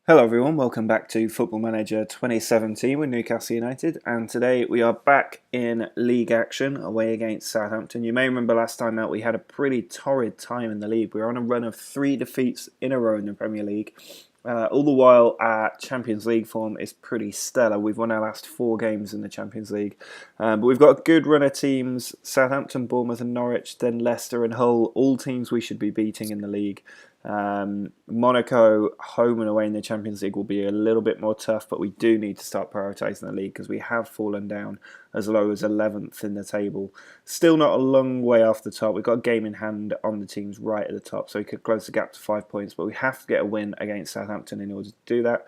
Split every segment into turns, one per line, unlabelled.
Hello everyone, welcome back to Football Manager 2017 with Newcastle United, and today we are back in league action away against Southampton. You may remember last time out we had a pretty torrid time in the league. We were on a run of 3 defeats in a row in the Premier League. All the while our Champions League form is pretty stellar. We've won our last 4 games in the Champions League. But we've got a good run of teams: Southampton, Bournemouth and Norwich, then Leicester and Hull, all teams we should be beating in the league. Monaco, home and away in the Champions League, will be a little bit more tough, but we do need to start prioritising the league because we have fallen down as low as 11th in the table. Still not a long way off the top. We've got a game in hand on the teams right at the top, so we could close the gap to 5 points, but we have to get a win against Southampton in order to do that.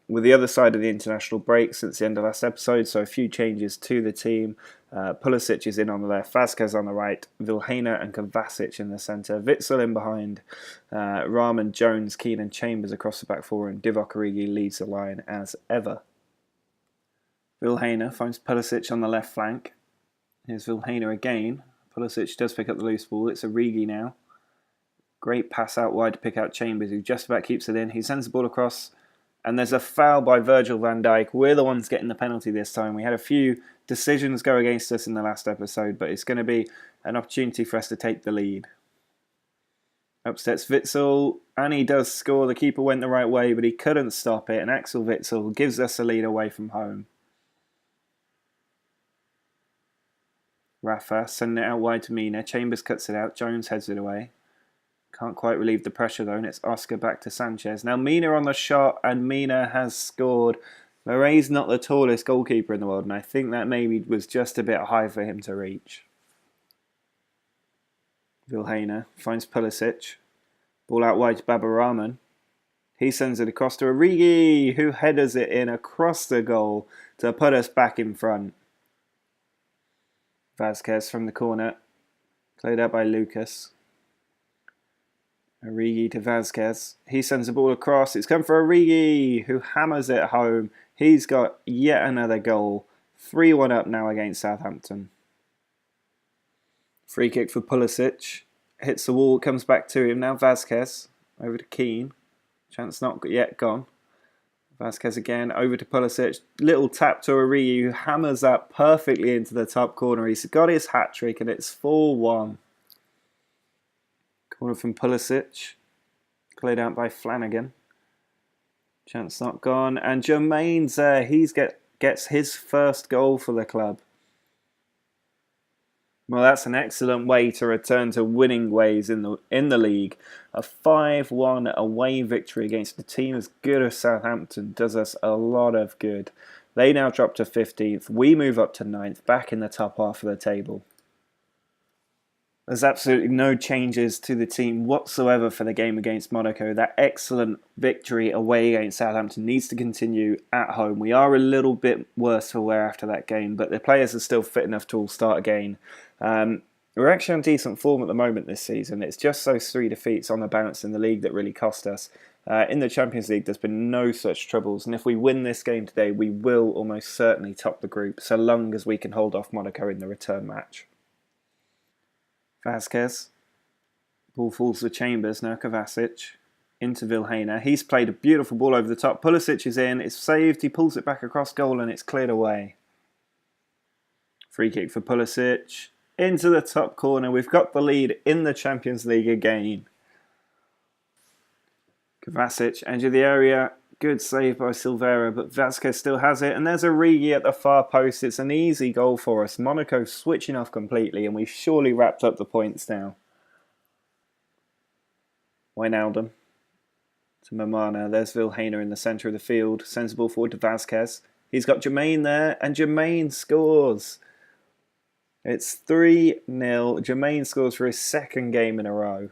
With the other side of the international break since the end of last episode, so a few changes to the team. Pulisic is in on the left, Vazquez on the right, Vilhena and Kovacic in the centre, Witsel in behind, Rahman, Jones, Keane and Chambers across the back four, and Divock Origi leads the line as ever. Vilhena finds Pulisic on the left flank. Here's Vilhena again. Pulisic does pick up the loose ball. It's Origi now. Great pass out wide to pick out Chambers, who just about keeps it in. He sends the ball across, and there's a foul by Virgil van Dijk. We're the ones getting the penalty this time. We had a few decisions go against us in the last episode, but it's going to be an opportunity for us to take the lead. Up steps Witsel, and he does score. The keeper went the right way, but he couldn't stop it, and Axel Witsel gives us a lead away from home. Rafa sending it out wide to Mina. Chambers cuts it out. Jones heads it away. Can't quite relieve the pressure though, and it's Oscar back to Sanchez. Now Mina on the shot, and Mina has scored. Murray's not the tallest goalkeeper in the world, and I think that maybe was just a bit high for him to reach. Vilhena finds Pulisic. Ball out wide to Baba Rahman. He sends it across to Origi, who headers it in across the goal to put us back in front. Vazquez from the corner. Played out by Lucas. Origi to Vazquez. He sends the ball across. It's come for Origi, who hammers it home. He's got yet another goal. 3-1 up now against Southampton. Free kick for Pulisic. Hits the wall, comes back to him. Now Vazquez. Over to Keane. Chance not yet gone. Vazquez again. Over to Pulisic. Little tap to Origi, who hammers that perfectly into the top corner. He's got his hat-trick, and it's 4-1. Corner from Pulisic. Played out by Flanagan. Chance not gone. And Jermaine's there. He gets his first goal for the club. Well, that's an excellent way to return to winning ways in the league. A 5-1 away victory against a team as good as Southampton does us a lot of good. They now drop to 15th. We move up to 9th, back in the top half of the table. There's absolutely no changes to the team whatsoever for the game against Monaco. That excellent victory away against Southampton needs to continue at home. We are a little bit worse for wear after that game, but the players are still fit enough to all start again. We're actually on decent form at the moment this season. It's just those 3 defeats on the bounce in the league that really cost us. In the Champions League, there's been no such troubles, and if we win this game today, we will almost certainly top the group, so long as we can hold off Monaco in the return match. Vazquez. Ball falls to Chambers, now Kovacic. Into Vilhena. He's played a beautiful ball over the top. Pulisic is in, it's saved, he pulls it back across goal and it's cleared away. Free kick for Pulisic. Into the top corner. We've got the lead in the Champions League again. Kovacic, edge of the area. Good save by Silvera, but Vazquez still has it. And there's Origi at the far post. It's an easy goal for us. Monaco switching off completely, and we've surely wrapped up the points now. Wijnaldum to Mamana. There's Vilhena in the centre of the field. Sends the ball forward to Vazquez. He's got Jermaine there, and Jermaine scores. It's 3-0. Jermaine scores for his second game in a row.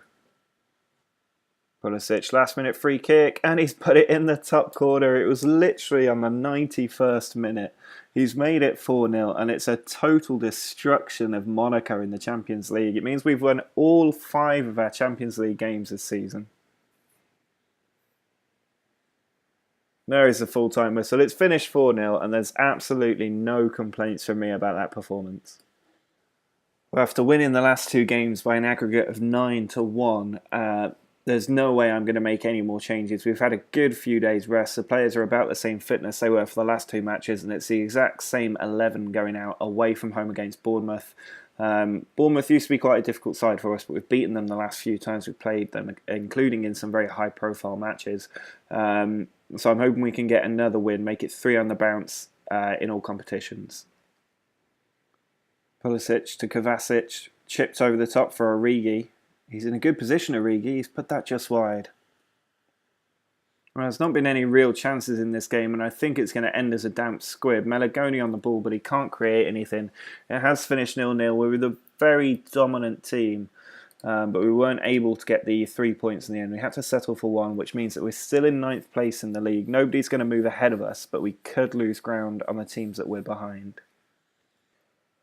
Pulisic, last minute free kick, and he's put it in the top corner. It was literally on the 91st minute. He's made it 4-0, and it's a total destruction of Monaco in the Champions League. It means we've won all 5 of our Champions League games this season. There is a full-time whistle. It's finished 4-0, and there's absolutely no complaints from me about that performance. Well, after winning the last 2 games by an aggregate of 9-1, There's no way I'm going to make any more changes. We've had a good few days rest. The players are about the same fitness they were for the last two matches, and it's the exact same 11 going out away from home against Bournemouth. Bournemouth used to be quite a difficult side for us, but we've beaten them the last few times we've played them, including in some very high-profile matches. So I'm hoping we can get another win, make it 3 on the bounce in all competitions. Pulisic to Kovacic, chipped over the top for Origi. He's in a good position, Origi. He's put that just wide. Well, there's not been any real chances in this game, and I think it's going to end as a damp squib. Melagoni on the ball, but he can't create anything. It has finished 0-0. We were the very dominant team, but we weren't able to get the 3 points in the end. We had to settle for 1, which means that we're still in 9th place in the league. Nobody's going to move ahead of us, but we could lose ground on the teams that we're behind.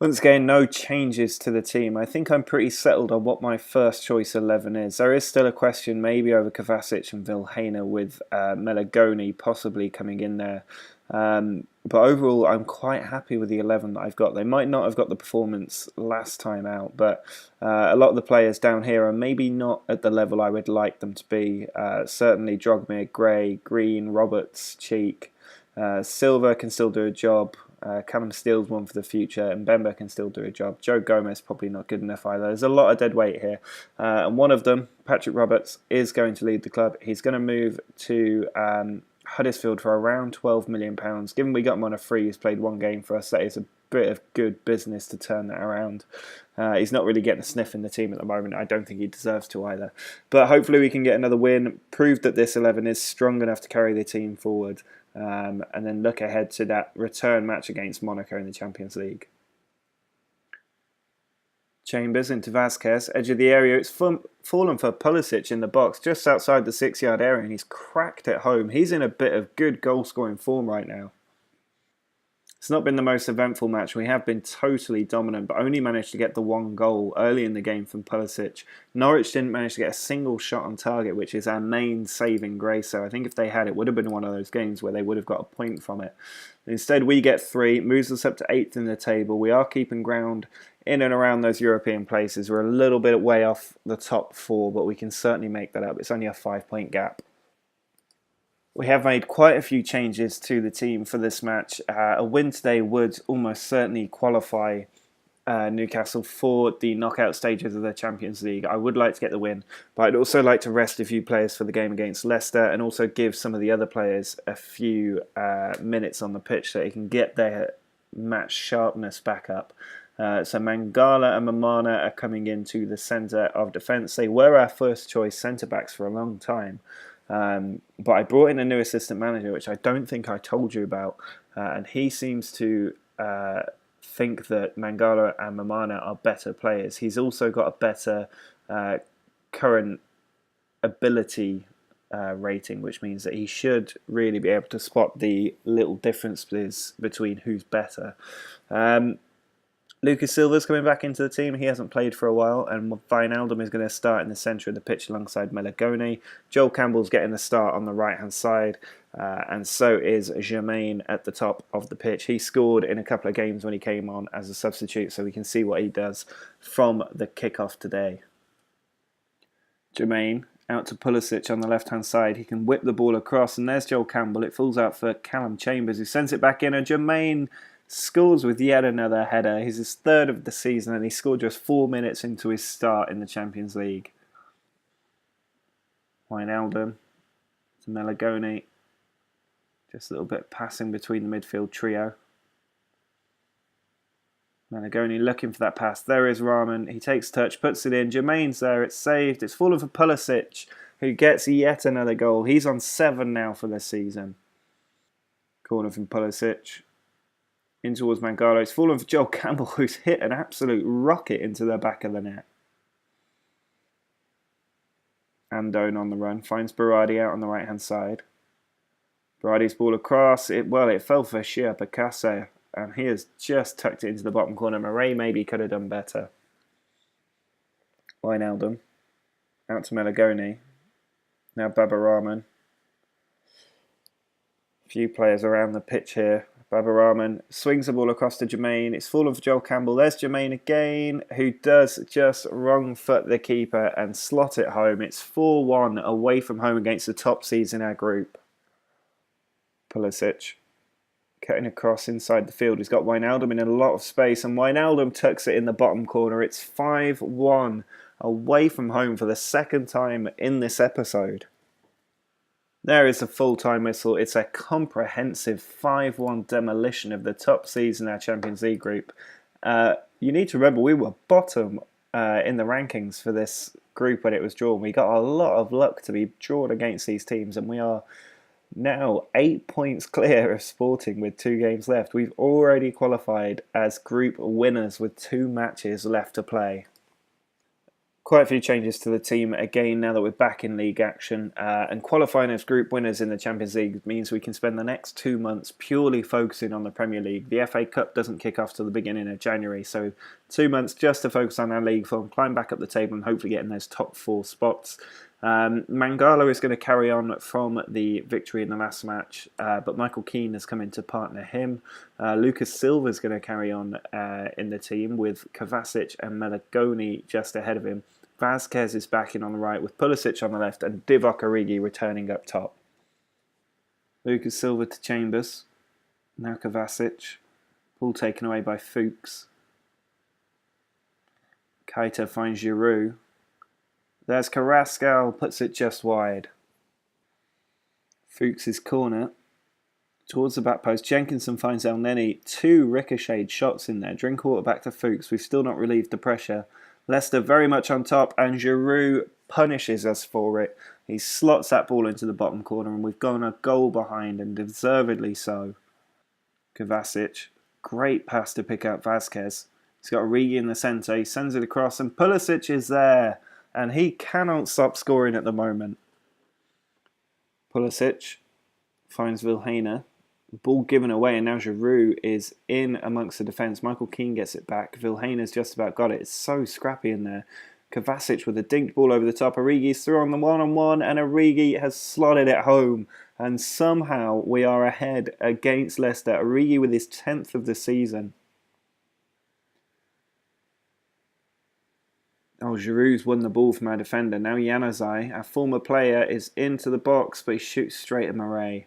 Once again, no changes to the team. I think I'm pretty settled on what my first choice 11 is. There is still a question maybe over Kovacic and Vilhena with Melagoni possibly coming in there. But overall, I'm quite happy with the 11 that I've got. They might not have got the performance last time out, but a lot of the players down here are maybe not at the level I would like them to be. Certainly Drogmir, Gray, Green, Roberts, Cheek. Silva can still do a job. Callum Steele's one for the future, and Mbemba can still do a job. Joe Gomez probably not good enough either. There's a lot of dead weight here, and one of them, Patrick Roberts, is going to lead the club. He's going to move to Huddersfield for around £12 million. Given we got him on a free, he's played 1 game for us. That is a bit of good business to turn that around. He's not really getting a sniff in the team at the moment. I don't think he deserves to either. But hopefully we can get another win, prove that this 11 is strong enough to carry the team forward. And then look ahead to that return match against Monaco in the Champions League. Chambers into Vasquez, edge of the area. It's fallen for Pulisic in the box, just outside the 6-yard area, and he's cracked it home. He's in a bit of good goal-scoring form right now. It's not been the most eventful match. We have been totally dominant, but only managed to get the 1 goal early in the game from Pulisic. Norwich didn't manage to get a single shot on target, which is our main saving grace. So I think if they had, it would have been one of those games where they would have got a point from it. Instead, we get 3, moves us up to 8th in the table. We are keeping ground in and around those European places. We're a little bit way off the top 4, but we can certainly make that up. It's only a 5-point gap. We have made quite a few changes to the team for this match. A win today would almost certainly qualify Newcastle for the knockout stages of the Champions League. I would like to get the win, but I'd also like to rest a few players for the game against Leicester and also give some of the other players a few minutes on the pitch so they can get their match sharpness back up. So Mangala and Mamana are coming into the centre of defence. They were our first choice centre-backs for a long time. But I brought in a new assistant manager, which I don't think I told you about, and he seems to think that Mangala and Mamana are better players. He's also got a better current ability rating, which means that he should really be able to spot the little differences between who's better. Lucas Silva's coming back into the team. He hasn't played for a while, and Wijnaldum is going to start in the centre of the pitch alongside Melagoni. Joel Campbell's getting the start on the right-hand side, and so is Jermaine at the top of the pitch. He scored in a couple of games when he came on as a substitute, so we can see what he does from the kickoff today. Jermaine out to Pulisic on the left-hand side. He can whip the ball across, and there's Joel Campbell. It falls out for Callum Chambers, who sends it back in, and Jermaine scores with yet another header. He's his 3rd of the season, and he scored just 4 minutes into his start in the Champions League. Wijnaldum to Melagoni. Just a little bit passing between the midfield trio. Melagoni looking for that pass. There is Rahman. He takes touch, puts it in. Jermaine's there. It's saved. It's fallen for Pulisic, who gets yet another goal. He's on 7 now for this season. Corner from Pulisic. In towards Mangala. It's fallen for Joel Campbell, who's hit an absolute rocket into the back of the net. Andone on the run. Finds Berardi out on the right-hand side. Berardi's ball across. It fell for Shia Picasso, and he has just tucked it into the bottom corner. Murray maybe could have done better. Wijnaldum. Out to Melagoni. Now Baba Rahman. A few players around the pitch here. Babarahman swings the ball across to Jermaine. It's fallen for Joel Campbell. There's Jermaine again, who does just wrong foot the keeper and slot it home. It's 4-1 away from home against the top seeds in our group. Pulisic cutting across inside the field. He's got Wijnaldum in a lot of space, and Wijnaldum tucks it in the bottom corner. It's 5-1 away from home for the second time in this episode. There is a full-time whistle. It's a comprehensive 5-1 demolition of the top seeds in our Champions League group. You need to remember we were bottom in the rankings for this group when it was drawn. We got a lot of luck to be drawn against these teams, and we are now 8 points clear of Sporting with 2 games left. We've already qualified as group winners with 2 matches left to play. Quite a few changes to the team again now that we're back in league action, and qualifying as group winners in the Champions League means we can spend the next 2 months purely focusing on the Premier League. The FA Cup doesn't kick off till the beginning of January, so 2 months just to focus on our league form, climb back up the table and hopefully get in those top 4 spots. Mangala is going to carry on from the victory in the last match, but Michael Keane has come in to partner him. Lucas Silva is going to carry on in the team with Kovacic and Melagoni just ahead of him. Vazquez is back in on the right with Pulisic on the left and Divock Origi returning up top. Lucas Silva to Chambers. Now Kovacic. Ball taken away by Fuchs. Keita finds Giroud. There's Carrascal, puts it just wide. Fuchs' corner towards the back post. Jenkinson finds El Neni. 2 ricocheted shots in there. Drinkwater back to Fuchs. We've still not relieved the pressure. Leicester very much on top, and Giroud punishes us for it. He slots that ball into the bottom corner, and we've gone a goal behind, and deservedly so. Kovacic, great pass to pick out Vazquez. He's got Origi in the centre. He sends it across, and Pulisic is there, and he cannot stop scoring at the moment. Pulisic finds Vilhena. Ball given away, and now Giroud is in amongst the defence. Michael Keane gets it back. Vilhena's just about got it. It's so scrappy in there. Kovacic with a dinked ball over the top. Origi's through on the one-on-one, and Origi has slotted it home. And somehow we are ahead against Leicester. Origi with his 10th of the season. Oh, Giroud's won the ball from our defender. Now Januzaj, our former player, is into the box, but he shoots straight at Murray.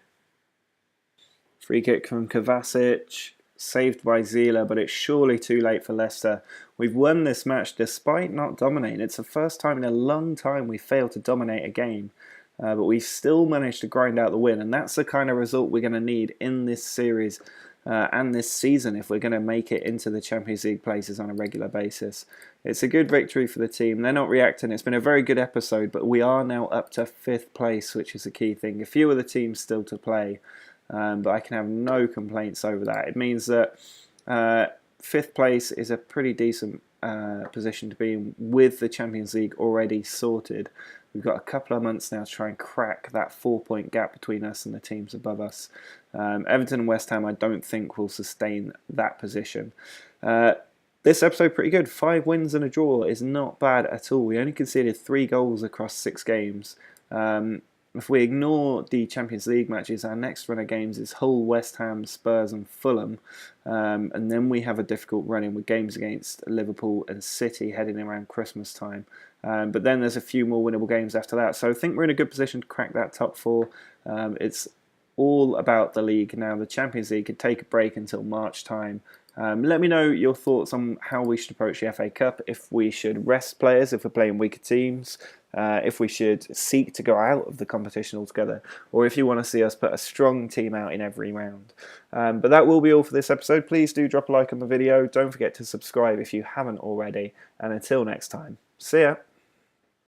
Free kick from Kovacic, saved by Zila, but it's surely too late for Leicester. We've won this match despite not dominating. It's the first time in a long time we failed to dominate a game, but we've still managed to grind out the win, and that's the kind of result we're going to need in this series and this season if we're going to make it into the Champions League places on a regular basis. It's a good victory for the team. They're not reacting. It's been a very good episode, but we are now up to 5th place, which is a key thing. A few of the teams still to play. But I can have no complaints over that. It means that 5th place is a pretty decent position to be in with the Champions League already sorted. We've got a couple of months now to try and crack that 4-point gap between us and the teams above us. Everton and West Ham I don't think will sustain that position. This episode pretty good. 5 wins and a draw is not bad at all. We only conceded 3 goals across 6 games. If we ignore the Champions League matches, our next run of games is Hull, West Ham, Spurs and Fulham. And then we have a difficult run in with games against Liverpool and City heading around Christmas time. But then there's a few more winnable games after that. So I think we're in a good position to crack that top 4. It's all about the league now. The Champions League could take a break until March time. Let me know your thoughts on how we should approach the FA Cup, if we should rest players if we're playing weaker teams, if we should seek to go out of the competition altogether, or if you want to see us put a strong team out in every round. But that will be all for this episode. Please do drop a like on the video. Don't forget to subscribe if you haven't already. And until next time, see ya.